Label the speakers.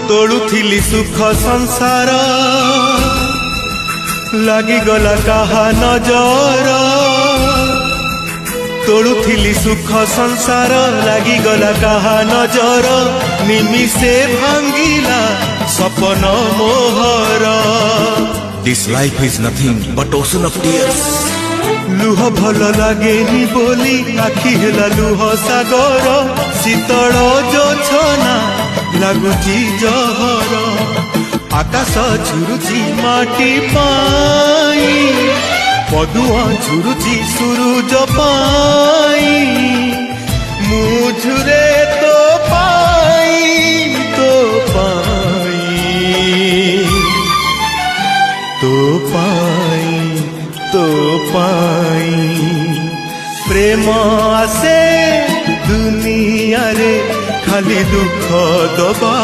Speaker 1: तोड़ुथिली सुख संसार लागिगला कहा नजर तोड़ुथिली सुख संसार लागिगला कहा नजर निमिषे भांगिला सपन मोहर।
Speaker 2: This life is nothing but ocean of tears.
Speaker 1: लुह भल लागेनी बोली आखि हेला लुह सागर शीतल जोछना लागुची जहर आकाश झुरुची माटी पाई पदुआ झुरुची सुरुज पाई मुझुरे तो पाई तो पाई तो पाई तो पाई प्रेम आसे दुनिया रे खाली दुख दबा।